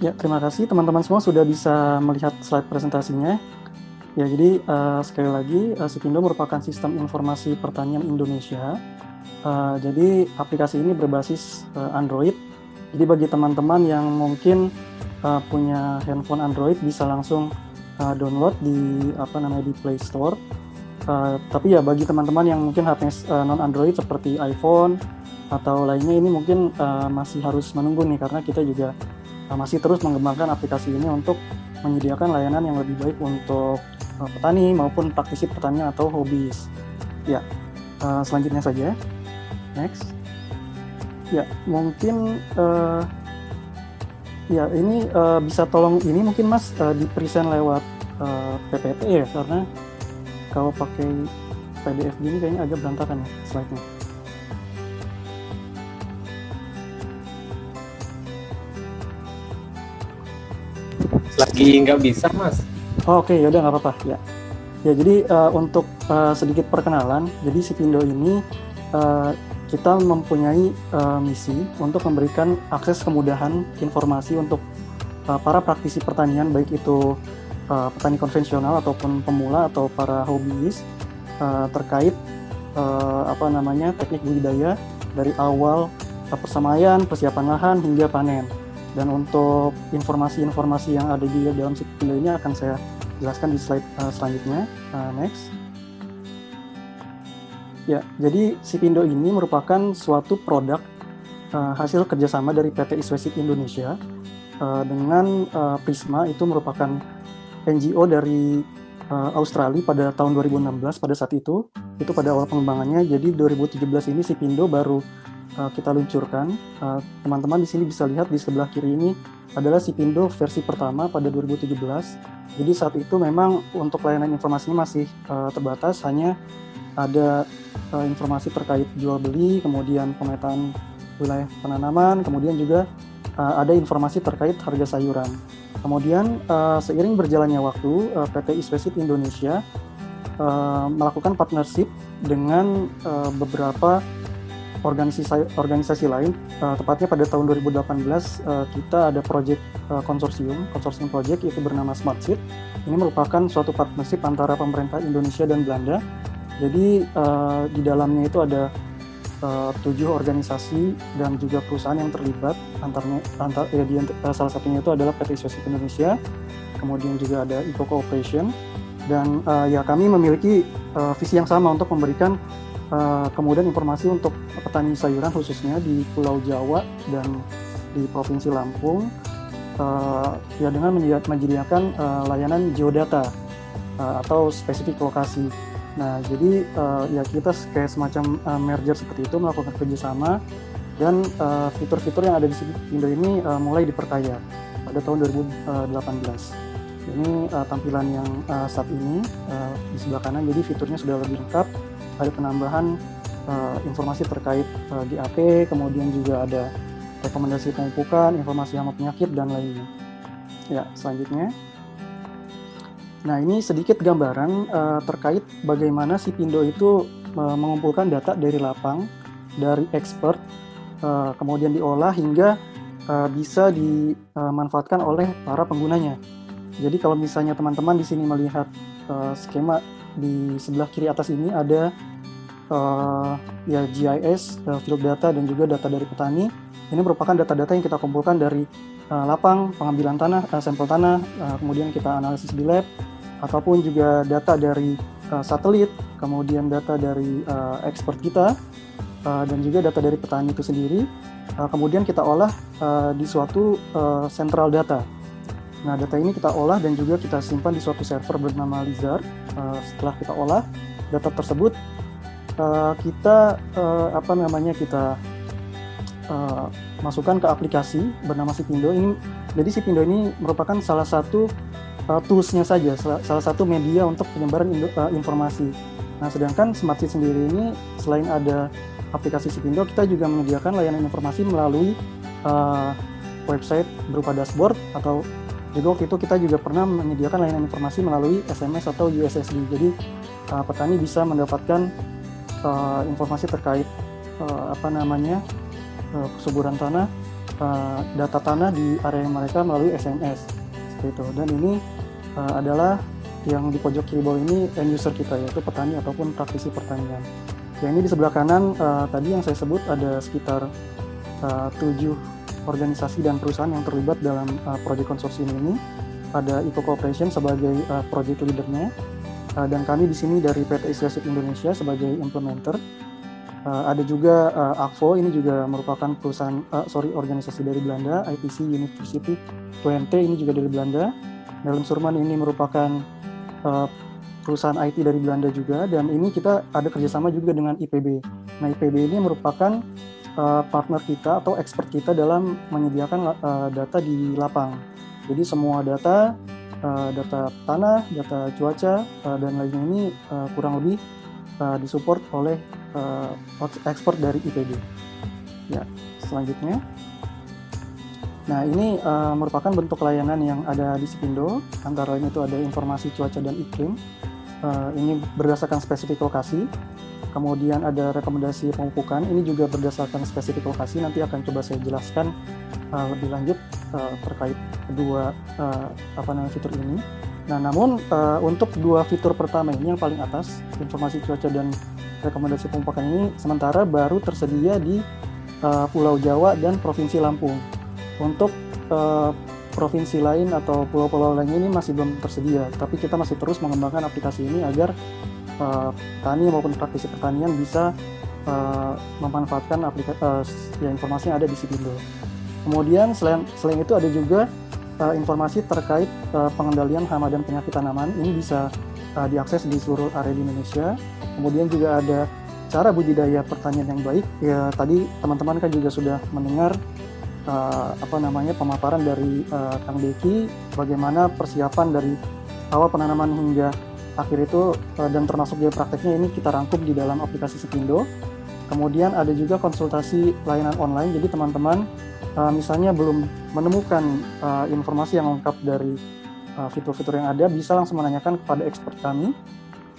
Ya, terima kasih teman-teman semua sudah bisa melihat slide presentasinya. Ya, jadi sekali lagi Sipindo merupakan sistem informasi pertanian Indonesia. Jadi aplikasi ini berbasis Android. Jadi bagi teman-teman yang mungkin punya handphone Android bisa langsung download di Play Store. Tapi ya bagi teman-teman yang mungkin HP non Android seperti iPhone atau lainnya ini mungkin masih harus menunggu nih karena kita juga masih terus mengembangkan aplikasi ini untuk menyediakan layanan yang lebih baik untuk petani maupun praktisi pertanian atau hobis. Ya, selanjutnya saja. Next. Ya, mungkin ya ini bisa tolong ini mungkin Mas di present lewat PPT ya, karena kalau pakai PDF gini kayaknya agak berantakan ya slide-nya. Lagi nggak bisa, Mas. Oh, oke, yaudah nggak apa-apa ya. Ya, jadi untuk sedikit perkenalan, jadi Sipindo ini kita mempunyai misi untuk memberikan akses kemudahan informasi untuk para praktisi pertanian, baik itu petani konvensional ataupun pemula atau para hobis terkait teknik budidaya dari awal persemaian, persiapan lahan hingga panen. Dan untuk informasi-informasi yang ada di dalam Sipindo ini akan saya jelaskan di slide selanjutnya. Next. Ya, jadi Sipindo ini merupakan suatu produk hasil kerjasama dari PT Iswesip Indonesia dengan Prisma, itu merupakan NGO dari Australia pada tahun 2016 pada saat itu pada awal pengembangannya. Jadi 2017 ini Sipindo baru kita luncurkan. Teman-teman di sini bisa lihat di sebelah kiri ini adalah Sipindo versi pertama pada 2017. Jadi saat itu memang untuk layanan informasinya masih terbatas, hanya ada informasi terkait jual beli, kemudian pemetaan wilayah penanaman, kemudian juga ada informasi terkait harga sayuran. Kemudian seiring berjalannya waktu, PT Iswesip Indonesia melakukan partnership dengan beberapa organisasi lain. Tepatnya pada tahun 2018 kita ada proyek konsorsium proyek, yaitu bernama SmartSeed. Ini merupakan suatu partnership antara pemerintah Indonesia dan Belanda. Jadi di dalamnya itu ada 7 organisasi dan juga perusahaan yang terlibat. Salah satunya itu adalah PT Iswesip Indonesia, kemudian juga ada Eco Cooperation, dan ya kami memiliki visi yang sama untuk memberikan kemudian informasi untuk petani sayuran khususnya di Pulau Jawa dan di Provinsi Lampung, ya dengan menyediakan layanan geodata atau spesifik lokasi. Nah, jadi ya kita kayak semacam merger seperti itu, melakukan kerjasama, dan fitur-fitur yang ada di Sipindo ini mulai diperkaya pada tahun 2018. Ini tampilan yang saat ini di sebelah kanan. Jadi fiturnya sudah lebih lengkap, ada penambahan informasi terkait GAP, kemudian juga ada rekomendasi pemupukan, informasi hama penyakit, dan lainnya. Ya, selanjutnya. Nah, ini sedikit gambaran terkait bagaimana Sipindo itu mengumpulkan data dari lapang, dari expert, kemudian diolah hingga bisa dimanfaatkan oleh para penggunanya. Jadi kalau misalnya teman-teman di sini melihat skema di sebelah kiri atas ini ada ya GIS, field data, dan juga data dari petani. Ini merupakan data-data yang kita kumpulkan dari lapang, pengambilan tanah, sampel tanah, kemudian kita analisis di lab, ataupun juga data dari satelit, kemudian data dari expert kita, dan juga data dari petani itu sendiri. Kemudian kita olah di suatu central data. Nah, data ini kita olah dan juga kita simpan di suatu server bernama Lizard. Setelah kita olah data tersebut, kita masukkan ke aplikasi bernama Sipindo ini. Jadi Sipindo ini merupakan salah satu tools-nya saja, salah satu media untuk penyebaran informasi. Nah, sedangkan SmartSeed sendiri ini selain ada aplikasi Sipindo, kita juga menyediakan layanan informasi melalui website berupa dashboard, atau juga waktu itu kita juga pernah menyediakan layanan informasi melalui SMS atau USSD. Jadi petani bisa mendapatkan informasi terkait kesuburan tanah, data tanah di area mereka melalui SMS seperti itu. Dan ini adalah yang di pojok kiri bawah ini end user kita, yaitu petani ataupun praktisi pertanian. Yang ini di sebelah kanan tadi yang saya sebut ada sekitar 7 organisasi dan perusahaan yang terlibat dalam proyek konsorsium ini. Ada Eco Cooperation sebagai project leadernya, dan kami di sini dari PT Istiasit Indonesia sebagai implementer. Ada juga ACVO, ini juga merupakan organisasi dari Belanda. ITC University Twente ini juga dari Belanda. Dalam Surman ini merupakan perusahaan IT dari Belanda juga, dan ini kita ada kerjasama juga dengan IPB. Nah, IPB ini merupakan partner kita atau expert kita dalam menyediakan data di lapang. Jadi semua data tanah, data cuaca, dan lainnya ini kurang lebih disupport oleh expert dari IPB. Ya, selanjutnya. Nah, ini merupakan bentuk layanan yang ada di Sipindo. Antara lain itu ada informasi cuaca dan iklim. Ini berdasarkan spesifik lokasi. Kemudian ada rekomendasi pemupukan. Ini juga berdasarkan spesifik lokasi. Nanti akan coba saya jelaskan lebih lanjut terkait kedua fitur ini. Nah, namun untuk 2 fitur pertama ini yang paling atas, informasi cuaca dan rekomendasi pemupukan ini sementara baru tersedia di Pulau Jawa dan Provinsi Lampung. Untuk provinsi lain atau pulau-pulau lain ini masih belum tersedia, tapi kita masih terus mengembangkan aplikasi ini agar petani maupun praktisi pertanian bisa memanfaatkan informasi yang ada di Sipindo. Kemudian selain itu ada juga informasi terkait pengendalian hama dan penyakit tanaman. Ini bisa diakses di seluruh area di Indonesia. Kemudian juga ada cara budidaya pertanian yang baik. Ya, tadi teman-teman kan juga sudah mendengar pemaparan dari Kang Deki, bagaimana persiapan dari awal penanaman hingga akhir itu, dan termasuk juga prakteknya ini kita rangkum di dalam aplikasi Sipindo. Kemudian ada juga konsultasi layanan online, jadi teman-teman misalnya belum menemukan informasi yang lengkap dari fitur-fitur yang ada, bisa langsung menanyakan kepada expert kami.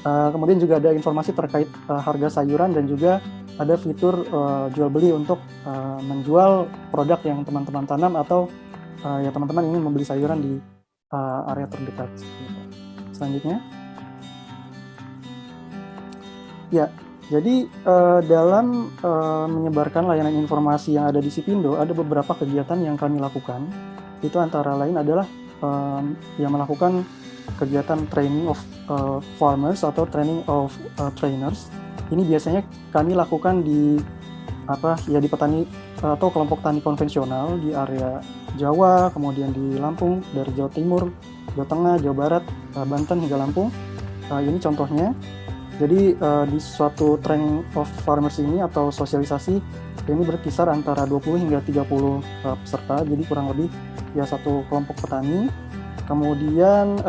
Kemudian juga ada informasi terkait harga sayuran, dan juga ada fitur jual beli untuk menjual produk yang teman-teman tanam, atau ya teman-teman ingin membeli sayuran di area terdekat. Selanjutnya, ya, jadi dalam menyebarkan layanan informasi yang ada di Sipindo, ada beberapa kegiatan yang kami lakukan. Itu antara lain adalah yang melakukan kegiatan training of farmers atau training of trainers. Ini biasanya kami lakukan di petani atau kelompok tani konvensional di area Jawa, kemudian di Lampung, dari Jawa Timur, Jawa Tengah, Jawa Barat, Banten hingga Lampung. Ini contohnya. Jadi di suatu training of farmers ini atau sosialisasi ini berkisar antara 20 hingga 30 peserta. Jadi kurang lebih ya satu kelompok petani. Kemudian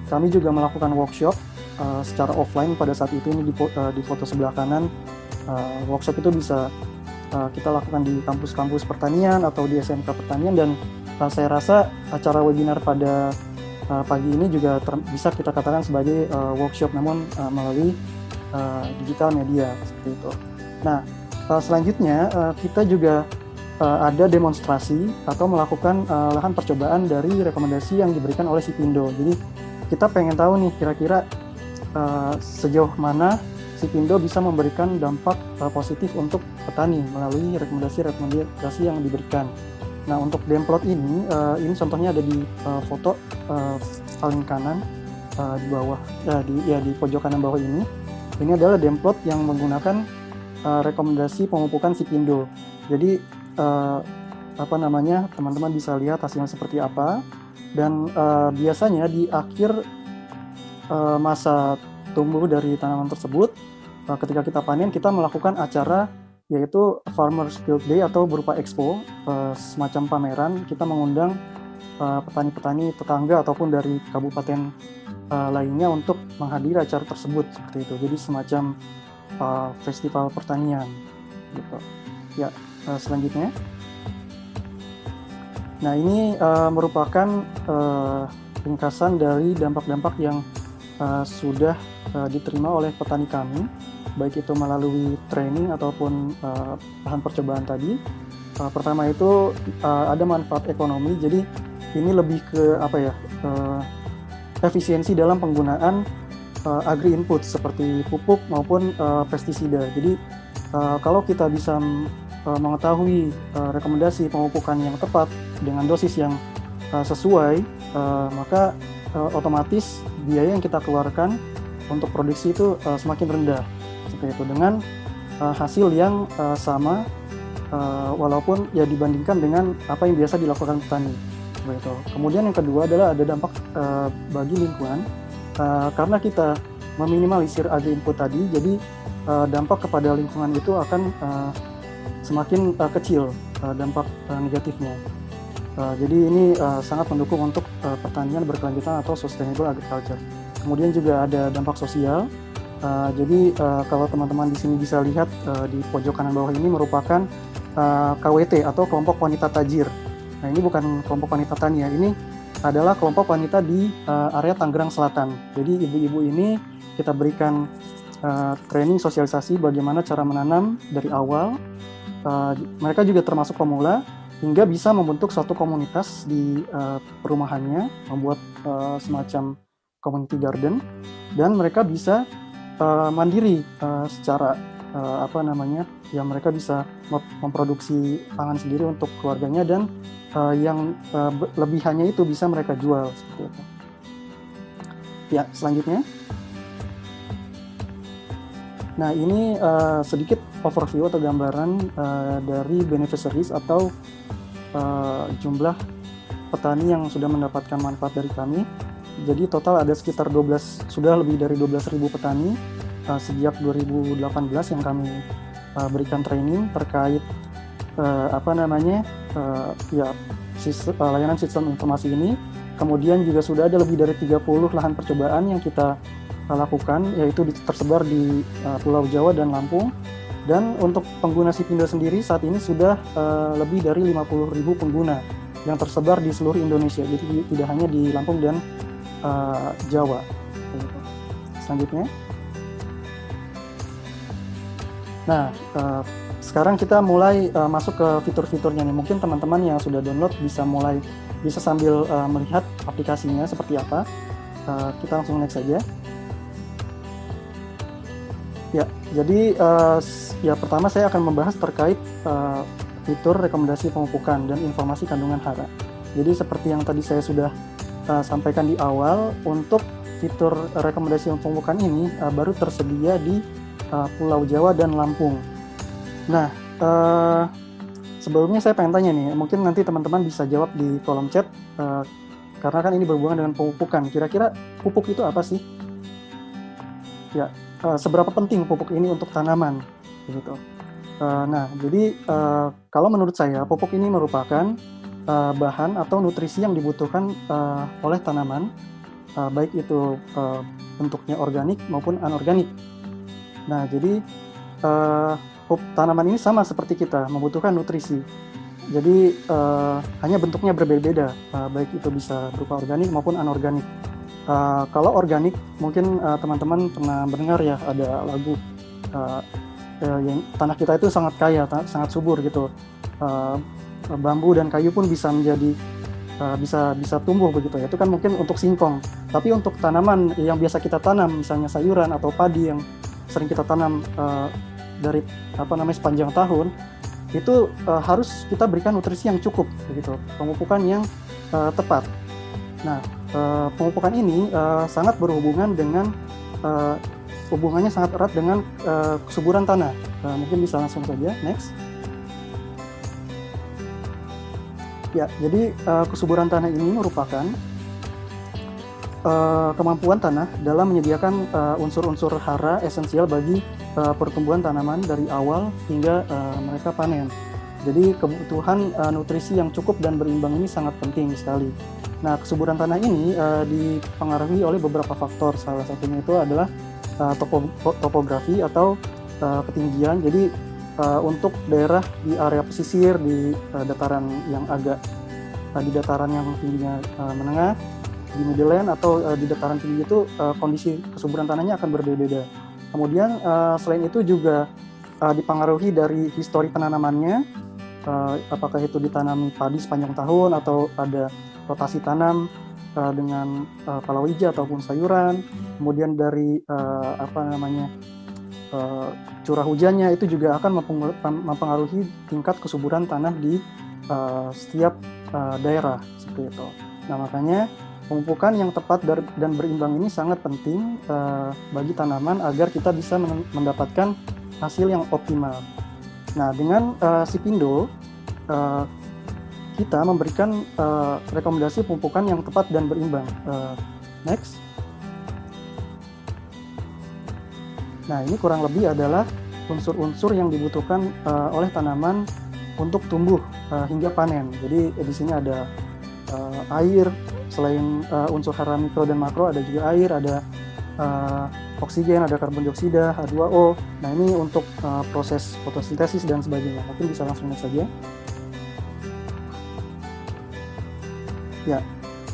kami juga melakukan workshop secara offline pada saat itu. Ini di foto sebelah kanan. Workshop itu bisa kita lakukan di kampus-kampus pertanian atau di SMK pertanian, dan saya rasa acara webinar pada pagi ini juga bisa kita katakan sebagai workshop, namun melalui digital media seperti itu. Nah, selanjutnya kita juga ada demonstrasi atau melakukan lahan percobaan dari rekomendasi yang diberikan oleh Sipindo. Jadi kita pengen tahu nih kira-kira sejauh mana Sipindo bisa memberikan dampak positif untuk petani melalui rekomendasi yang diberikan. Nah, untuk demplot ini contohnya ada di foto paling kanan di bawah, di pojok kanan bawah ini. Ini adalah demplot yang menggunakan rekomendasi pemupukan Sipindo. Jadi teman-teman bisa lihat hasilnya seperti apa. Dan biasanya di akhir masa tumbuh dari tanaman tersebut, ketika kita panen, kita melakukan acara yaitu Farmers Field Day atau berupa expo, semacam pameran. Kita mengundang petani-petani tetangga ataupun dari kabupaten lainnya untuk menghadiri acara tersebut seperti itu. Jadi semacam festival pertanian gitu. Ya, selanjutnya. Nah, ini merupakan ringkasan dari dampak-dampak yang sudah diterima oleh petani kami, baik itu melalui training ataupun lahan percobaan tadi. Pertama itu ada manfaat ekonomi, jadi ini lebih ke efisiensi dalam penggunaan agri input seperti pupuk maupun pestisida. Jadi kalau kita bisa mengetahui rekomendasi pemupukan yang tepat dengan dosis yang sesuai, maka otomatis biaya yang kita keluarkan untuk produksi itu semakin rendah. Seperti itu, dengan hasil yang sama walaupun ya dibandingkan dengan apa yang biasa dilakukan petani. Begitu. Kemudian yang kedua adalah ada dampak bagi lingkungan, karena kita meminimalisir agri input tadi, jadi dampak kepada lingkungan itu akan semakin kecil dampak negatifnya. Jadi ini sangat mendukung untuk pertanian berkelanjutan atau sustainable agriculture. Kemudian juga ada dampak sosial. Jadi kalau teman-teman di sini bisa lihat di pojok kanan bawah ini merupakan KWT atau kelompok wanita tajir. Nah, ini bukan kelompok wanita tani ya, ini adalah kelompok wanita di area Tangerang Selatan. Jadi ibu-ibu ini kita berikan training sosialisasi bagaimana cara menanam dari awal. Mereka juga termasuk pemula hingga bisa membentuk suatu komunitas di perumahannya, membuat semacam community garden, dan mereka bisa mandiri secara mereka bisa memproduksi pangan sendiri untuk keluarganya, dan yang lebihannya itu bisa mereka jual seperti itu. Ya, selanjutnya. Nah, ini sedikit overview atau gambaran dari beneficiaries atau jumlah petani yang sudah mendapatkan manfaat dari kami. Jadi total ada sekitar sudah lebih dari 12.000 petani sejak 2018 yang kami berikan training terkait layanan sistem informasi ini. Kemudian juga sudah ada lebih dari 30 lahan percobaan yang kita lakukan, yaitu tersebar di Pulau Jawa dan Lampung. Dan untuk pengguna Sipindo sendiri saat ini sudah lebih dari 50.000 pengguna yang tersebar di seluruh Indonesia, jadi tidak hanya di Lampung dan Jawa. Selanjutnya. Nah, sekarang kita mulai masuk ke fitur-fiturnya nih. Mungkin teman-teman yang sudah download bisa sambil melihat aplikasinya seperti apa. Kita langsung next saja. Ya, jadi pertama saya akan membahas terkait fitur rekomendasi pemupukan dan informasi kandungan hara. Jadi seperti yang tadi saya sudah sampaikan di awal, untuk fitur rekomendasi pemupukan ini baru tersedia di Pulau Jawa dan Lampung. Nah, sebelumnya saya pengen tanya nih, mungkin nanti teman-teman bisa jawab di kolom chat, karena kan ini berhubungan dengan pemupukan. Kira-kira pupuk itu apa sih? Ya, seberapa penting pupuk ini untuk tanaman? Gitu. Nah, jadi kalau menurut saya pupuk ini merupakan bahan atau nutrisi yang dibutuhkan oleh tanaman, baik itu bentuknya organik maupun anorganik. Nah, jadi tanaman ini sama seperti kita, membutuhkan nutrisi. Jadi hanya bentuknya berbeda-beda, baik itu bisa berupa organik maupun anorganik. Kalau organik, mungkin teman-teman pernah mendengar ya, ada lagu yang tanah kita itu sangat kaya, sangat subur gitu. Bambu dan kayu pun bisa menjadi bisa tumbuh begitu ya. Itu kan mungkin untuk singkong. Tapi untuk tanaman yang biasa kita tanam, misalnya sayuran atau padi yang sering kita tanam dari sepanjang tahun, itu harus kita berikan nutrisi yang cukup begitu, pemupukan yang tepat. Nah, pemupukan ini sangat berhubungan dengan hubungannya sangat erat dengan kesuburan tanah. Mungkin bisa langsung saja next. Ya, jadi kesuburan tanah ini merupakan kemampuan tanah dalam menyediakan unsur-unsur hara esensial bagi pertumbuhan tanaman dari awal hingga mereka panen. Jadi kebutuhan nutrisi yang cukup dan berimbang ini sangat penting sekali. Nah, kesuburan tanah ini dipengaruhi oleh beberapa faktor. Salah satunya itu adalah topografi atau ketinggian. Jadi untuk daerah di area pesisir, di dataran yang di dataran yang tingginya menengah, di midland atau di dataran tinggi itu kondisi kesuburan tanahnya akan berbeda-beda. Kemudian selain itu juga dipengaruhi dari histori penanamannya, apakah itu ditanami padi sepanjang tahun atau ada rotasi tanam dengan palawija ataupun sayuran. Kemudian dari curah hujannya itu juga akan mempengaruhi tingkat kesuburan tanah di setiap daerah seperti itu. Nah, makanya pemupukan yang tepat dan berimbang ini sangat penting bagi tanaman agar kita bisa mendapatkan hasil yang optimal. Nah, dengan Sipindo kita memberikan rekomendasi pemupukan yang tepat dan berimbang. Next. Nah, ini kurang lebih adalah unsur-unsur yang dibutuhkan oleh tanaman untuk tumbuh hingga panen. Jadi di sini ada air, selain unsur hara mikro dan makro ada juga air, ada oksigen, ada karbon dioksida, H2O. Nah, ini untuk proses fotosintesis dan sebagainya. Mungkin bisa langsung next saja. Ya,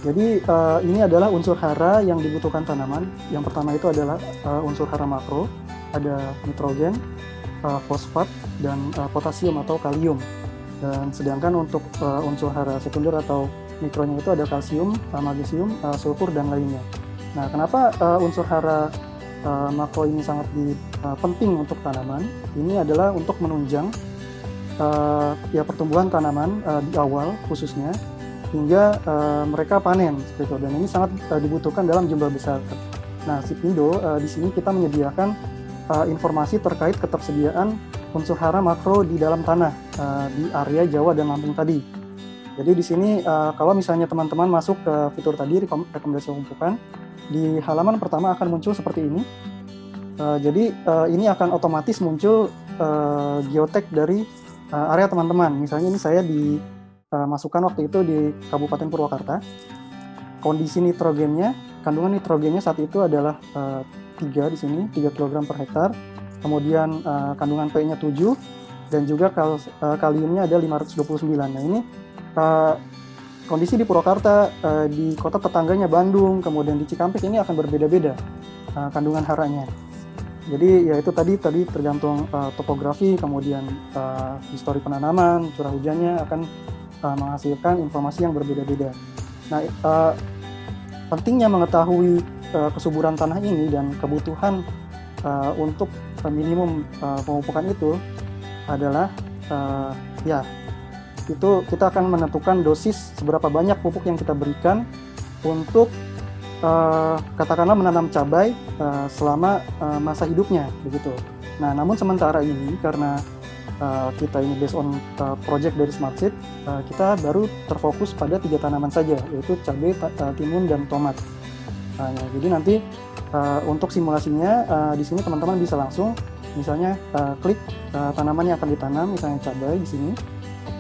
jadi ini adalah unsur hara yang dibutuhkan tanaman. Yang pertama itu adalah unsur hara makro, ada nitrogen, fosfat, dan potasium atau kalium. Dan sedangkan untuk unsur hara sekunder atau mikronya itu ada kalsium, magnesium, sulfur, dan lainnya. Nah, kenapa unsur hara makro ini sangat penting untuk tanaman? Ini adalah untuk menunjang pertumbuhan tanaman di awal khususnya hingga mereka panen seperti itu. Dan ini sangat dibutuhkan dalam jumlah besar. Nah, Sipindo di sini kita menyediakan informasi terkait ketersediaan unsur hara makro di dalam tanah di area Jawa dan Lampung tadi. Jadi di sini kalau misalnya teman-teman masuk ke fitur tadi rekomendasi pemupukan, di halaman pertama akan muncul seperti ini. Jadi ini akan otomatis muncul geotek dari area teman-teman. Misalnya ini saya dimasukkan waktu itu di Kabupaten Purwakarta. Kondisi nitrogennya, kandungan nitrogennya saat itu adalah 3 di sini, 3 kg per hektar. Kemudian kandungan P-nya 7 dan juga kaliumnya ada 529. Nah, ini kondisi di Purwakarta, di kota tetangganya Bandung, kemudian di Cikampek ini akan berbeda-beda kandungan haranya. Jadi ya itu tadi tergantung topografi, kemudian histori penanaman, curah hujannya akan menghasilkan informasi yang berbeda-beda. Nah, pentingnya mengetahui kesuburan tanah ini dan kebutuhan untuk minimum pemupukan itu adalah itu kita akan menentukan dosis seberapa banyak pupuk yang kita berikan untuk katakanlah menanam cabai selama masa hidupnya begitu. Nah, namun sementara ini karena kita ini based on project dari Smart Seed, kita baru terfokus pada 3 tanaman saja, yaitu cabai, timun, dan tomat. Nah, jadi nanti untuk simulasinya di sini teman-teman bisa langsung misalnya klik tanaman yang akan ditanam, misalnya cabai di sini.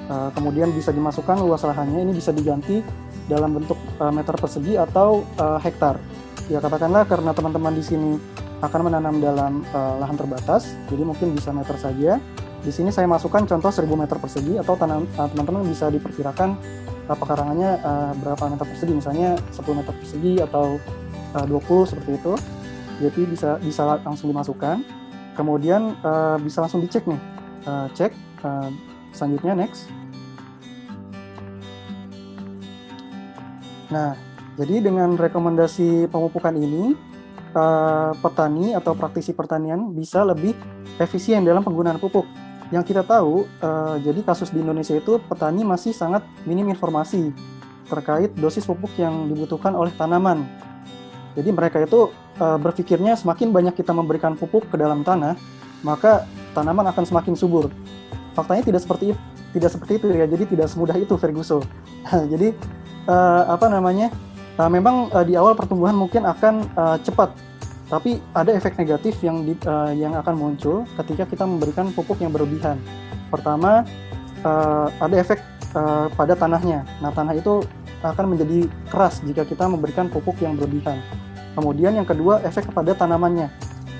Kemudian bisa dimasukkan luas lahannya, ini bisa diganti dalam bentuk meter persegi atau hektar. Ya, katakanlah karena teman-teman di sini akan menanam dalam lahan terbatas, jadi mungkin bisa meter saja. Di sini saya masukkan contoh 1000 meter persegi atau teman-teman bisa diperkirakan pekarangannya berapa meter persegi, misalnya 10 meter persegi atau 20 seperti itu. Jadi bisa langsung dimasukkan. Kemudian bisa langsung dicek nih. Cek selanjutnya next. Nah, jadi dengan rekomendasi pemupukan ini, petani atau praktisi pertanian bisa lebih efisien dalam penggunaan pupuk. Yang kita tahu, jadi kasus di Indonesia itu petani masih sangat minim informasi terkait dosis pupuk yang dibutuhkan oleh tanaman. Jadi mereka itu berpikirnya semakin banyak kita memberikan pupuk ke dalam tanah, maka tanaman akan semakin subur. Faktanya tidak seperti itu ya. Jadi tidak semudah itu, Ferguson. Jadi memang di awal pertumbuhan mungkin akan cepat, tapi ada efek negatif yang akan muncul ketika kita memberikan pupuk yang berlebihan. Pertama, ada efek pada tanahnya. Nah, tanah itu akan menjadi keras jika kita memberikan pupuk yang berlebihan. Kemudian yang kedua, efek kepada tanamannya.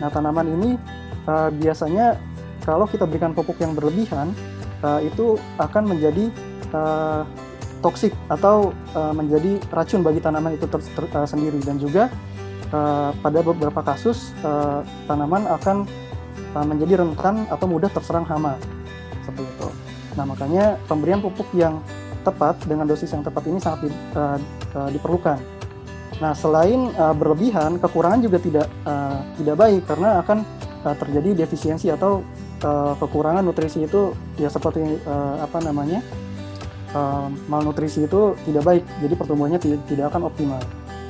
Nah, tanaman ini biasanya kalau kita berikan pupuk yang berlebihan, itu akan menjadi toksik atau menjadi racun bagi tanaman itu sendiri. Dan juga pada beberapa kasus tanaman akan menjadi rentan atau mudah terserang hama seperti itu. Nah, makanya pemberian pupuk yang tepat dengan dosis yang tepat ini sangat diperlukan. Nah, selain berlebihan, kekurangan juga tidak baik karena akan terjadi defisiensi atau kekurangan nutrisi itu ya seperti malnutrisi itu tidak baik, jadi pertumbuhannya tidak akan optimal.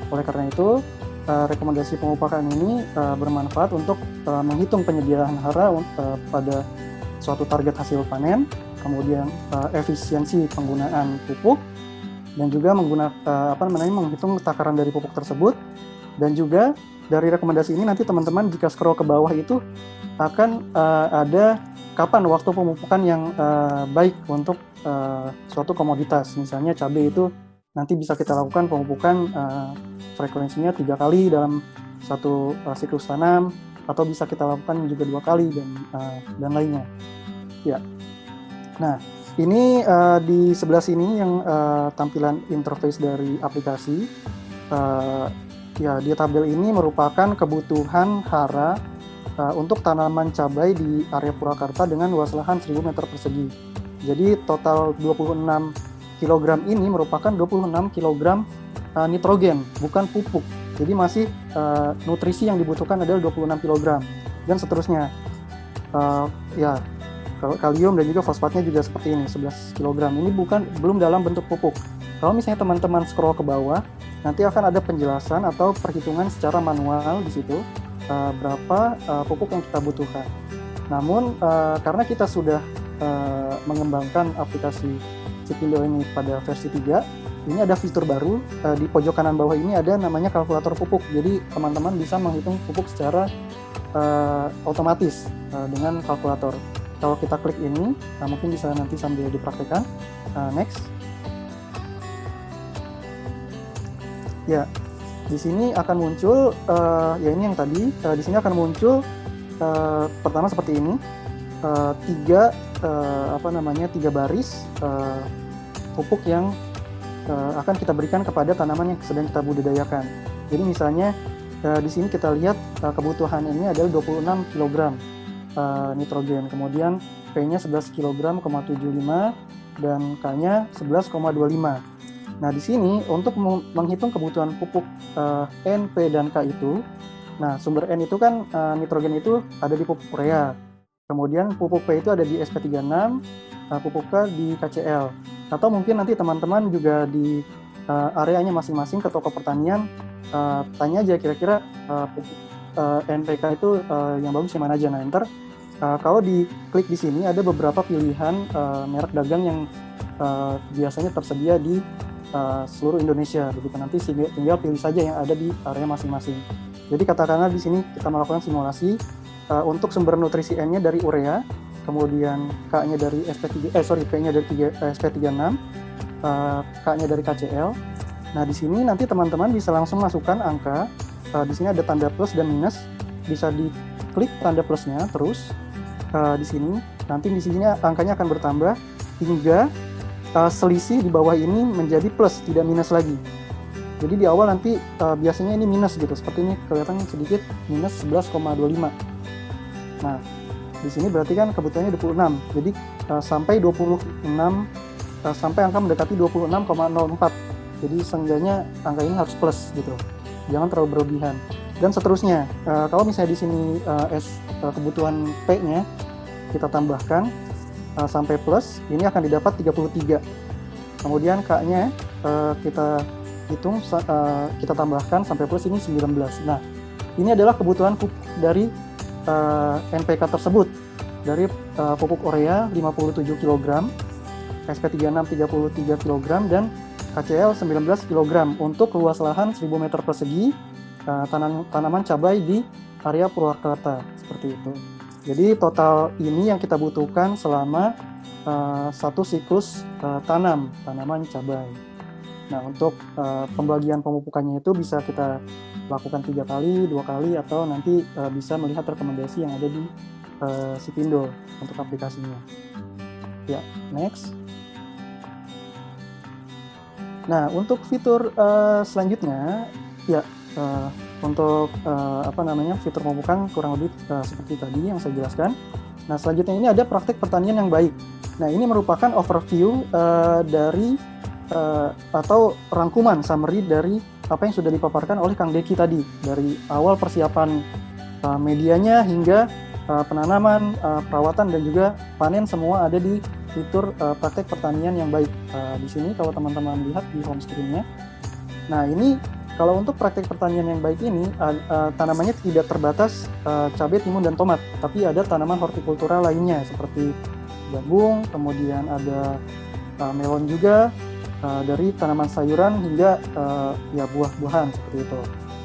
Oleh karena itu, rekomendasi pemupukan ini bermanfaat untuk menghitung penyediaan hara pada suatu target hasil panen, kemudian efisiensi penggunaan pupuk, dan juga menghitung takaran dari pupuk tersebut. Dan juga dari rekomendasi ini nanti teman-teman jika scroll ke bawah itu akan ada kapan waktu pemupukan yang baik untuk suatu komoditas. Misalnya cabai itu nanti bisa kita lakukan pemupukan frekuensinya 3 kali dalam satu siklus tanam, atau bisa kita lakukan juga 2 kali dan lainnya. Ya. Nah, ini di sebelah sini yang tampilan interface dari aplikasi. Ya, di tabel ini merupakan kebutuhan hara untuk tanaman cabai di area Purwakarta dengan luas lahan 1000 meter persegi. Jadi total 26 kg ini merupakan 26 kg nitrogen, bukan pupuk. Jadi masih nutrisi yang dibutuhkan adalah 26 kg dan seterusnya. Ya, kalium dan juga fosfatnya juga seperti ini, 11 kg. Ini belum dalam bentuk pupuk. Kalau misalnya teman-teman scroll ke bawah, nanti akan ada penjelasan atau perhitungan secara manual di situ berapa pupuk yang kita butuhkan. Namun karena kita sudah mengembangkan aplikasi Sipindo ini pada versi 3, ini ada fitur baru di pojok kanan bawah ini ada namanya kalkulator pupuk. Jadi teman-teman bisa menghitung pupuk secara otomatis dengan kalkulator. Kalau kita klik ini, mungkin bisa nanti sambil dipraktekkan. Next. Ya, di sini akan muncul ya ini yang tadi. Di sini akan muncul pertama seperti ini, tiga baris pupuk yang akan kita berikan kepada tanaman yang sedang kita budidayakan. Jadi misalnya di sini kita lihat kebutuhan ini adalah 26 kg nitrogen, kemudian P-nya 11 kg,75 dan K-nya 11,25. Nah, di sini untuk menghitung kebutuhan pupuk N, P, dan K itu, nah sumber N itu kan nitrogen itu ada di pupuk urea, kemudian pupuk P itu ada di SP36, pupuk K di KCL. Atau mungkin nanti teman-teman juga di areanya masing-masing ke toko pertanian tanya aja kira-kira pupuk NPK itu yang bagus yang mana aja. Nah, ntar kalau diklik di sini ada beberapa pilihan merek dagang yang biasanya tersedia di seluruh Indonesia, begitu. Nanti tinggal pilih saja yang ada di area masing-masing. Jadi katakanlah di sini kita melakukan simulasi untuk sumber nutrisi N-nya dari urea, kemudian K-nya dari P-nya dari SP36, K-nya dari KCL. Nah, di sini nanti teman-teman bisa langsung masukkan angka. Di sini ada tanda plus dan minus, bisa diklik tanda plusnya terus di sini. Nanti di sini angkanya akan bertambah hingga selisih di bawah ini menjadi plus, tidak minus lagi. Jadi di awal nanti biasanya ini minus gitu, seperti ini kelihatan sedikit minus 11,25. Nah, di sini berarti kan kebutuhannya 26. Jadi sampai 26 sampai angka mendekati 26,04. Jadi seenggaknya angka ini harus plus gitu. Jangan terlalu berlebihan. Dan seterusnya. Kalau misalnya di sini kebutuhan P-nya kita tambahkan sampai plus, ini akan didapat 33. Kemudian K-nya kita hitung, kita tambahkan sampai plus, ini 19. Nah, ini adalah kebutuhan pupuk dari NPK tersebut. Dari pupuk urea 57 kg, SP36 33 kg, dan KCL 19 kg untuk luas lahan 1000 meter persegi tanaman cabai di area Purwakarta, seperti itu. Jadi total ini yang kita butuhkan selama satu siklus tanaman cabai. Nah, untuk pembagian pemupukannya itu bisa kita lakukan 3 kali, 2 kali, atau nanti bisa melihat rekomendasi yang ada di Sipindo untuk aplikasinya. Ya, next. Nah, untuk fitur selanjutnya, ya untuk fitur pemupukan kurang lebih seperti tadi yang saya jelaskan. Nah, selanjutnya ini ada praktek pertanian yang baik. Nah, ini merupakan overview dari atau rangkuman summary dari apa yang sudah dipaparkan oleh Kang Deki tadi, dari awal persiapan medianya hingga penanaman, perawatan dan juga panen, semua ada di fitur praktek pertanian yang baik. Di sini kalau teman-teman lihat di home screen-nya. Nah, ini kalau untuk praktek pertanian yang baik ini, tanamannya tidak terbatas cabai, timun, dan tomat, tapi ada tanaman hortikultura lainnya seperti jagung, kemudian ada melon juga, dari tanaman sayuran hingga ya buah-buahan seperti itu.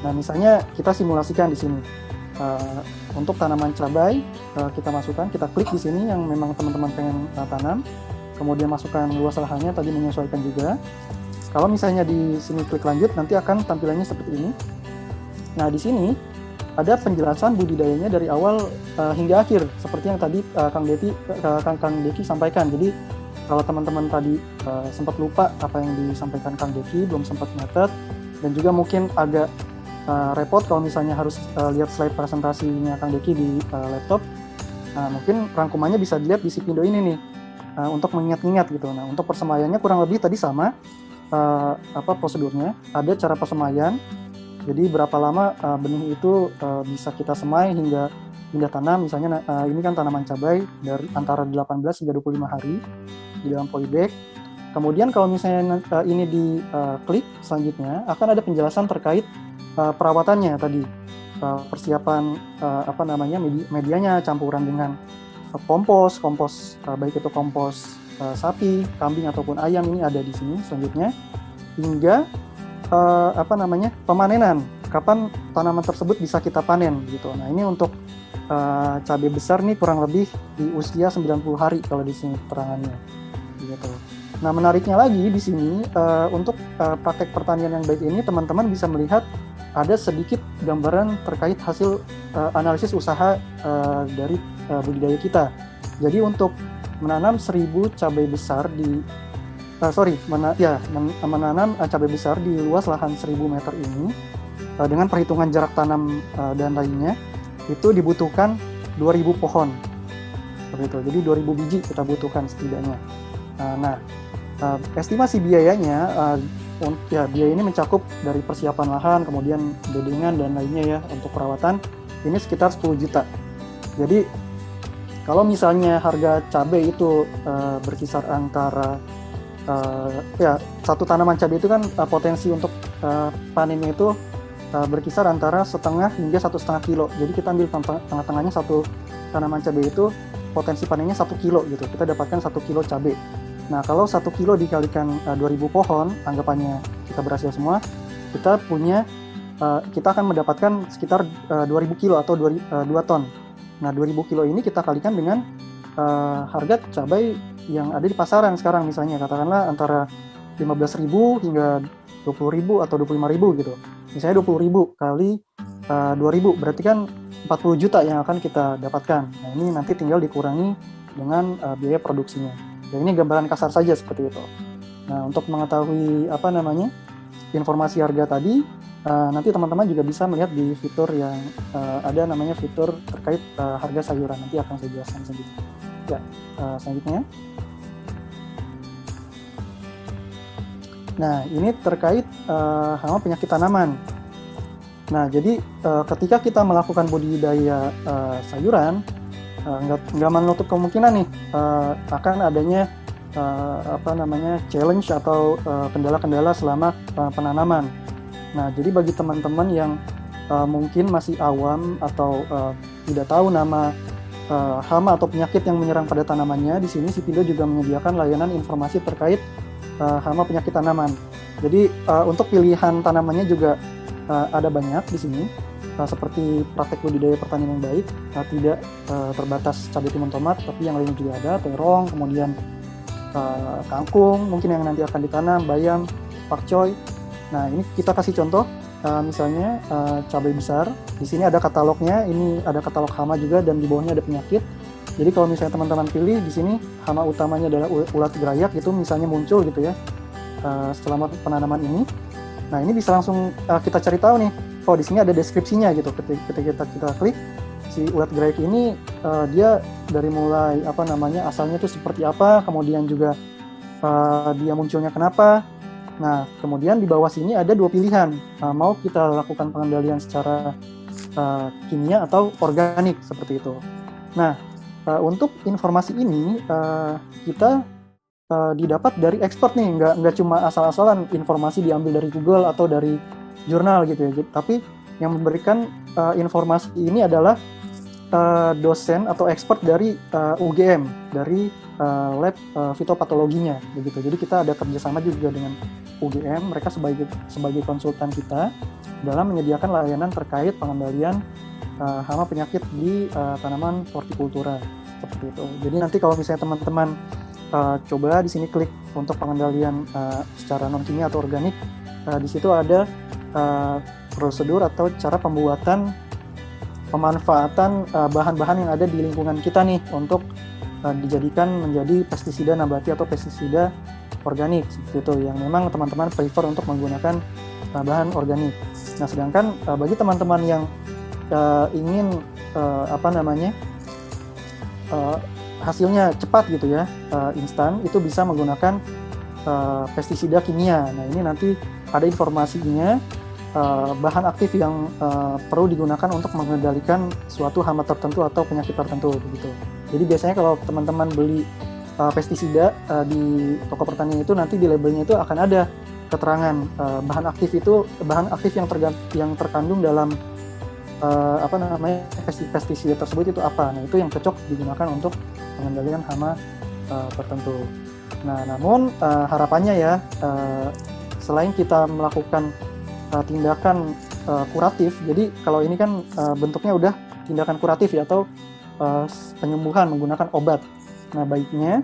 Nah, misalnya kita simulasikan di sini. Untuk tanaman cabai, kita masukkan, kita klik di sini yang memang teman-teman pengen tanam, kemudian masukkan luas lahannya, tadi menyesuaikan juga. Kalau misalnya di sini klik lanjut, nanti akan tampilannya seperti ini. Nah, di sini ada penjelasan budidayanya dari awal hingga akhir, seperti yang tadi Kang Deki sampaikan. Jadi kalau teman-teman tadi sempat lupa apa yang disampaikan Kang Deki, belum sempat nyatet, dan juga mungkin agak repot kalau misalnya harus lihat slide presentasinya Kang Deki di laptop. Nah, mungkin rangkumannya bisa dilihat di Sipindo ini nih, untuk mengingat-ingat gitu. Nah, untuk persemaiannya kurang lebih tadi sama. Prosedurnya, ada cara persemaian, jadi berapa lama benih itu bisa kita semai hingga tanam. Misalnya ini kan tanaman cabai dari antara 18 hingga 25 hari di dalam polybag. Kemudian kalau misalnya ini diklik selanjutnya, akan ada penjelasan terkait perawatannya tadi, persiapan medianya, campuran dengan kompos baik itu kompos sapi, kambing ataupun ayam, ini ada di sini selanjutnya, hingga pemanenan, kapan tanaman tersebut bisa kita panen gitu. Nah, ini untuk cabai besar nih kurang lebih di usia 90 hari kalau di sini keterangannya gitu. Nah, menariknya lagi di sini untuk praktek pertanian yang baik ini, teman-teman bisa melihat ada sedikit gambaran terkait hasil analisis usaha dari budidaya kita. Jadi untuk menanam 1000 cabai besar menanam cabai besar di luas lahan 1000 meter ini, dengan perhitungan jarak tanam dan lainnya, itu dibutuhkan 2000 pohon seperti itu. Jadi 2000 biji kita butuhkan setidaknya. Estimasi biayanya, biaya ini mencakup dari persiapan lahan, kemudian bedengan dan lainnya ya untuk perawatan, ini sekitar 10 juta. Jadi kalau misalnya harga cabai itu berkisar antara satu tanaman cabai itu kan potensi untuk panennya itu berkisar antara setengah hingga 1,5 kilo. Jadi kita ambil tengah-tengahnya satu tanaman cabai itu potensi panennya 1 kilo gitu. Kita dapatkan 1 kilo cabai. Nah, kalau 1 kilo dikalikan 2000 pohon, anggapannya kita berhasil semua, kita akan mendapatkan sekitar 2000 kilo atau 2 ton. Nah, 2000 kilo ini kita kalikan dengan harga cabai yang ada di pasaran sekarang, misalnya katakanlah antara 15.000 hingga 20.000 atau 25.000 gitu. Misalnya 20.000 kali 2.000 berarti kan 40 juta yang akan kita dapatkan. Nah, ini nanti tinggal dikurangi dengan biaya produksinya. Dan ini gambaran kasar saja seperti itu. Nah, untuk mengetahui informasi harga tadi, nanti teman-teman juga bisa melihat di fitur yang ada namanya fitur terkait harga sayuran. Nanti akan saya jelaskan selanjutnya. Selanjutnya. Nah, ini terkait hama penyakit tanaman. Nah, jadi ketika kita melakukan budidaya sayuran, nggak menutup kemungkinan nih akan adanya challenge atau kendala-kendala selama penanaman. Nah, jadi bagi teman-teman yang mungkin masih awam atau tidak tahu nama hama atau penyakit yang menyerang pada tanamannya, di sini Sipindo juga menyediakan layanan informasi terkait hama penyakit tanaman. Jadi untuk pilihan tanamannya juga ada banyak di sini, seperti praktek budidaya pertanian yang baik, tidak terbatas cabai, timun, tomat, tapi yang lainnya juga ada, terong, kemudian kangkung mungkin yang nanti akan ditanam, bayam, pakcoy. Nah, ini kita kasih contoh, misalnya cabai besar. Di sini ada katalognya, ini ada katalog hama juga, dan di bawahnya ada penyakit. Jadi kalau misalnya teman-teman pilih di sini hama utamanya adalah ulat gerayak, itu misalnya muncul gitu ya selama penanaman ini. Nah, ini bisa langsung kita cari tahu nih. Oh, di sini ada deskripsinya gitu. Ketika kita klik, si ulat grike ini dia dari mulai asalnya itu seperti apa, kemudian juga dia munculnya kenapa. Nah, kemudian di bawah sini ada 2 pilihan, mau kita lakukan pengendalian secara kimia atau organik seperti itu. Nah, untuk informasi ini kita didapat dari expert nih, nggak cuma asal-asalan informasi diambil dari Google atau dari jurnal gitu ya, tapi yang memberikan informasi ini adalah dosen atau expert dari UGM, dari lab fitopatologinya begitu. Jadi kita ada kerjasama juga dengan UGM, mereka sebagai konsultan kita dalam menyediakan layanan terkait pengendalian hama penyakit di tanaman hortikultura seperti itu. Jadi nanti kalau misalnya teman-teman coba di sini klik untuk pengendalian secara non kimia atau organik, di situ ada prosedur atau cara pemanfaatan bahan-bahan yang ada di lingkungan kita nih untuk dijadikan menjadi pestisida nabati atau pestisida organik seperti itu, yang memang teman-teman prefer untuk menggunakan bahan organik. Nah, sedangkan bagi teman-teman yang ingin hasilnya cepat gitu ya, instan, itu bisa menggunakan pestisida kimia. Nah, ini nanti ada informasinya, bahan aktif yang perlu digunakan untuk mengendalikan suatu hama tertentu atau penyakit tertentu begitu. Jadi biasanya kalau teman-teman beli pestisida di toko pertanian itu, nanti di labelnya itu akan ada keterangan bahan aktif yang terkandung dalam pestisida tersebut itu apa. Nah, itu yang cocok digunakan untuk pengendalian hama tertentu. Nah, namun harapannya ya, selain kita melakukan tindakan kuratif, jadi kalau ini kan bentuknya udah tindakan kuratif ya, atau penyembuhan menggunakan obat. Nah, baiknya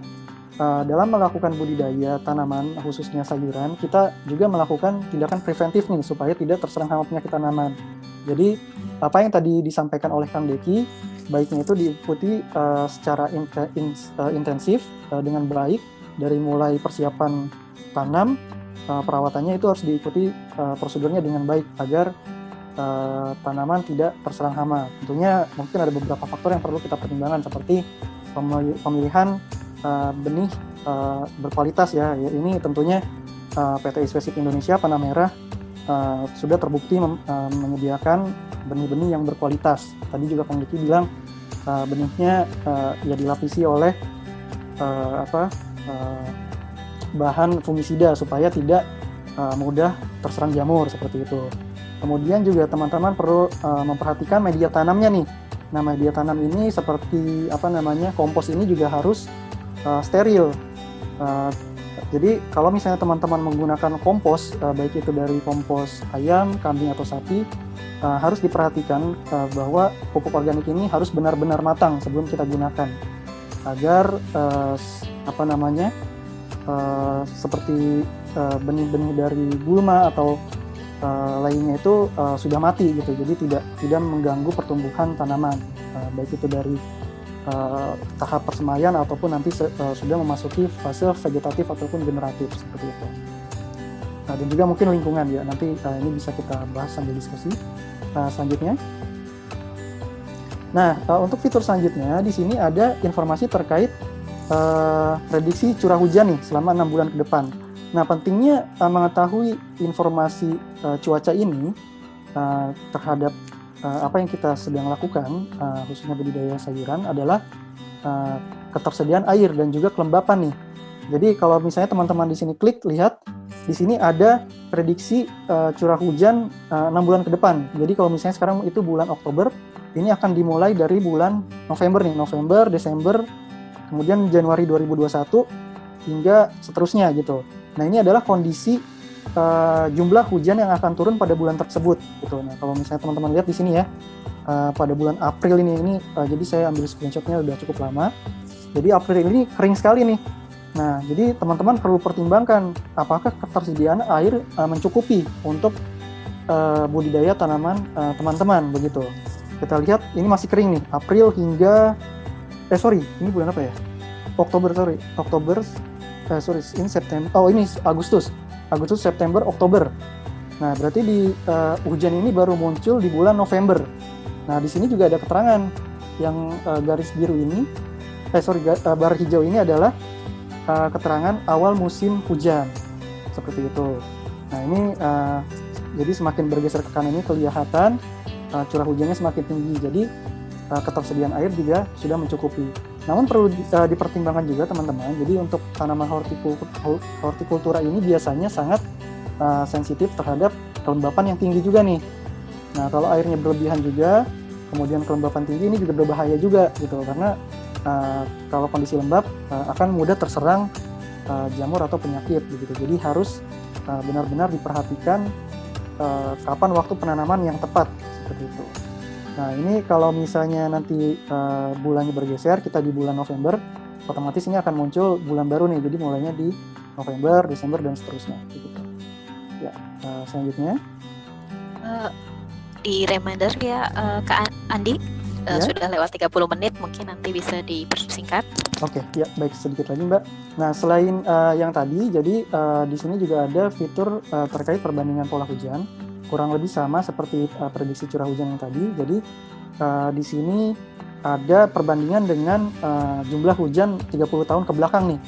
dalam melakukan budidaya tanaman, khususnya sayuran, kita juga melakukan tindakan preventif nih, supaya tidak terserang hama penyakit tanaman. Jadi, apa yang tadi disampaikan oleh Kang Deki, baiknya itu diikuti secara intensif dengan baik, dari mulai persiapan tanam, perawatannya itu harus diikuti prosedurnya dengan baik agar tanaman tidak terserang hama. Tentunya mungkin ada beberapa faktor yang perlu kita pertimbangkan, seperti pemilihan benih berkualitas ya. Ini tentunya PT Iswesip Indonesia Panah Merah sudah terbukti menyediakan benih-benih yang berkualitas. Tadi juga Kang Diki bilang benihnya ya dilapisi oleh bahan fungisida supaya tidak mudah terserang jamur seperti itu. Kemudian juga teman-teman perlu memperhatikan media tanamnya nih. Nah, media tanam ini seperti kompos ini juga harus steril. Jadi kalau misalnya teman-teman menggunakan kompos, baik itu dari kompos ayam, kambing atau sapi, harus diperhatikan bahwa pupuk organik ini harus benar-benar matang sebelum kita gunakan, agar seperti benih-benih dari gulma atau lainnya itu sudah mati gitu, jadi tidak mengganggu pertumbuhan tanaman, baik itu dari tahap persemaian ataupun nanti sudah memasuki fase vegetatif ataupun generatif seperti itu. Nah, dan juga mungkin lingkungan ya, nanti ini bisa kita bahas sambil diskusi selanjutnya. Nah, untuk fitur selanjutnya di sini ada informasi terkait prediksi curah hujan nih selama 6 bulan ke depan. Nah, pentingnya mengetahui informasi cuaca ini terhadap apa yang kita sedang lakukan, khususnya budidaya sayuran, adalah ketersediaan air dan juga kelembapan nih. Jadi kalau misalnya teman-teman di sini klik, lihat di sini ada prediksi curah hujan 6 bulan ke depan. Jadi kalau misalnya sekarang itu bulan Oktober, ini akan dimulai dari bulan November nih, November, Desember, kemudian Januari 2021 hingga seterusnya gitu. Nah, ini adalah kondisi jumlah hujan yang akan turun pada bulan tersebut gitu. Nah, kalau misalnya teman-teman lihat di sini ya, pada bulan April ini jadi saya ambil screenshotnya udah cukup lama. Jadi April ini kering sekali nih. Nah, jadi teman-teman perlu pertimbangkan apakah ketersediaan air mencukupi untuk budidaya tanaman teman-teman begitu. Kita lihat ini masih kering nih, April hingga ini bulan apa ya? Ini September. Oh, ini Agustus, September, Oktober. Nah, berarti di hujan ini baru muncul di bulan November. Nah, di sini juga ada keterangan yang garis biru ini, bar hijau ini adalah keterangan awal musim hujan, seperti itu. Nah, ini jadi semakin bergeser ke kanan ini kelihatan curah hujannya semakin tinggi, jadi ketersediaan air juga sudah mencukupi. Namun perlu dipertimbangkan juga teman-teman, jadi untuk tanaman hortikultura ini biasanya sangat sensitif terhadap kelembapan yang tinggi juga nih. Nah, kalau airnya berlebihan juga, kemudian kelembapan tinggi ini juga berbahaya juga gitu, karena kalau kondisi lembab akan mudah terserang jamur atau penyakit begitu. Jadi harus benar-benar diperhatikan kapan waktu penanaman yang tepat, seperti itu. Nah, ini kalau misalnya nanti bulannya bergeser, kita di bulan November, otomatis ini akan muncul bulan baru nih, jadi mulainya di November, Desember, dan seterusnya gitu. Ya, selanjutnya di reminder ya Kak Andi, Ya. sudah lewat 30 menit, mungkin nanti bisa dipersingkat. Oke, ya baik, sedikit lagi Mbak. Nah, selain yang tadi, jadi di sini juga ada fitur terkait perbandingan pola hujan, kurang lebih sama seperti prediksi curah hujan yang tadi. Jadi di sini ada perbandingan dengan jumlah hujan 30 tahun ke belakang nih.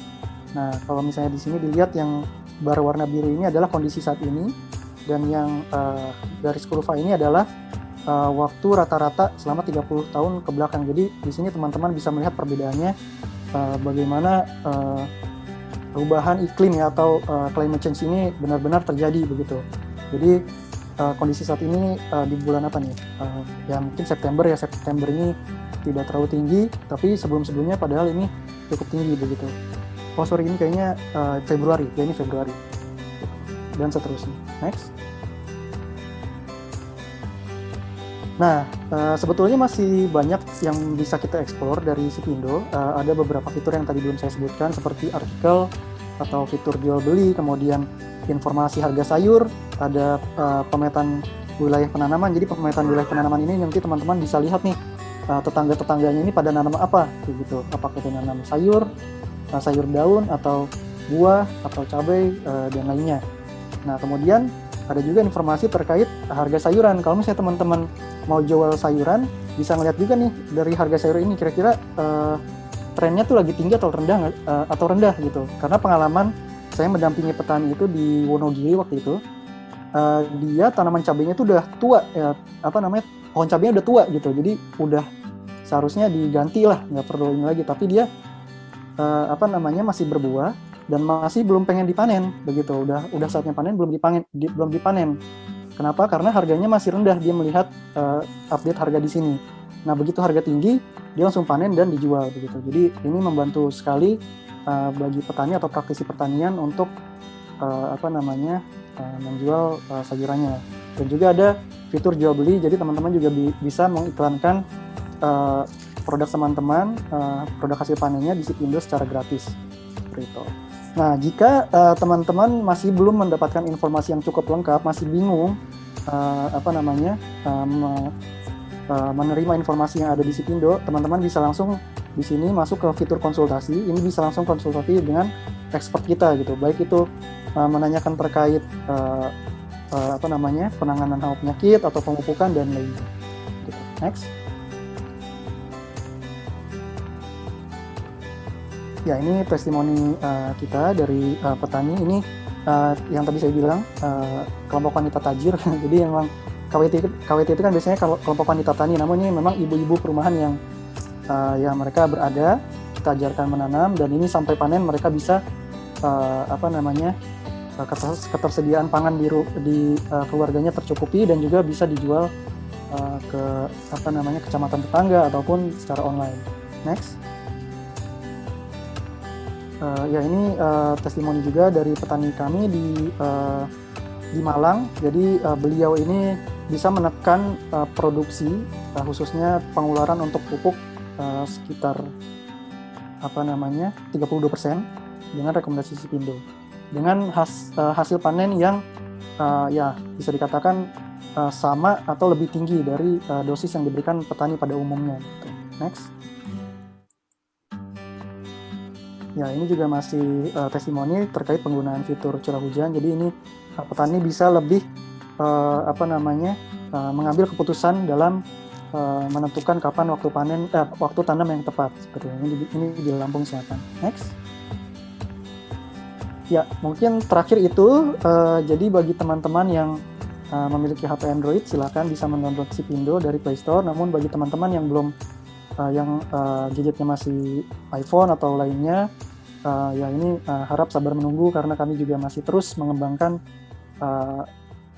Nah, kalau misalnya di sini dilihat yang bar warna biru ini adalah kondisi saat ini, dan yang garis kurva ini adalah waktu rata-rata selama 30 tahun ke belakang. Jadi di sini teman-teman bisa melihat perbedaannya bagaimana perubahan iklim ya, atau climate change ini benar-benar terjadi begitu. Jadi kondisi saat ini di bulan apa nih? Ya mungkin September ini tidak terlalu tinggi, tapi sebelum-sebelumnya padahal ini cukup tinggi begitu. Oh sorry, ini kayaknya Februari, ya ini Februari. Dan seterusnya. Next. Nah, sebetulnya masih banyak yang bisa kita explore dari Sipindo. Ada beberapa fitur yang tadi belum saya sebutkan, seperti artikel atau fitur jual beli, kemudian informasi harga sayur, ada pemetaan wilayah penanaman. Jadi pemetaan wilayah penanaman ini nanti teman-teman bisa lihat nih tetangga-tetangganya ini pada nanam apa, gitu. Apakah itu nanam sayur, sayur daun, atau buah, atau cabai, dan lainnya. Nah, kemudian ada juga informasi terkait harga sayuran. Kalau misalnya teman-teman mau jual sayuran, bisa ngeliat juga nih dari harga sayur ini kira-kira trennya tuh lagi tinggi atau rendah gitu. Karena pengalaman saya mendampingi petani itu di Wonogiri waktu itu, dia tanaman cabainya itu udah tua, pohon cabainya udah tua gitu. Jadi udah seharusnya diganti lah, nggak perlu ini lagi. Tapi dia masih berbuah dan masih belum pengen dipanen begitu. Udah saatnya panen, belum dipanen. Kenapa? Karena harganya masih rendah. Dia melihat update harga di sini. Nah, begitu harga tinggi, dia langsung panen dan dijual begitu. Jadi ini membantu sekali bagi petani atau praktisi pertanian untuk menjual sayurannya. Dan juga ada fitur jual beli. Jadi teman-teman juga bisa mengiklankan produk teman-teman, produk hasil panennya di Sipindo secara gratis. Seperti itu. Nah, jika teman-teman masih belum mendapatkan informasi yang cukup lengkap, masih bingung menerima informasi yang ada di Sipindo, teman-teman bisa langsung di sini masuk ke fitur konsultasi. Ini bisa langsung konsultasi dengan expert kita gitu. Baik itu menanyakan terkait penanganan hama penyakit atau pemupukan dan lainnya. Gitu. Next. Ya, ini testimoni kita dari petani. Ini yang tadi saya bilang kelompok wanita tajir. Jadi memang KWT itu kan biasanya kelompok wanita tani, namun ini memang ibu-ibu perumahan yang mereka berada, kita ajarkan menanam, dan ini sampai panen mereka bisa ketersediaan pangan di keluarganya tercukupi dan juga bisa dijual ke kecamatan tetangga ataupun secara online. Next. Ini testimoni juga dari petani kami di Malang. Jadi beliau ini bisa menekan produksi, khususnya pengeluaran untuk pupuk sekitar 32% dengan rekomendasi Sipindo, dengan hasil panen yang bisa dikatakan sama atau lebih tinggi dari dosis yang diberikan petani pada umumnya. Next. Ya, ini juga masih testimoni terkait penggunaan fitur curah hujan. Jadi ini petani bisa lebih mengambil keputusan dalam menentukan kapan waktu tanam yang tepat. Seperti ini di Lampung Selatan. Next. Ya, mungkin terakhir itu, jadi bagi teman-teman yang memiliki HP Android, silakan bisa mendownload Sipindo dari Play Store. Namun bagi teman-teman yang belum, gadgetnya masih iPhone atau lainnya, ya ini harap sabar menunggu karena kami juga masih terus mengembangkan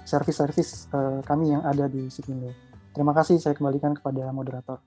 servis-servis kami yang ada di Sipindo. Terima kasih, saya kembalikan kepada moderator.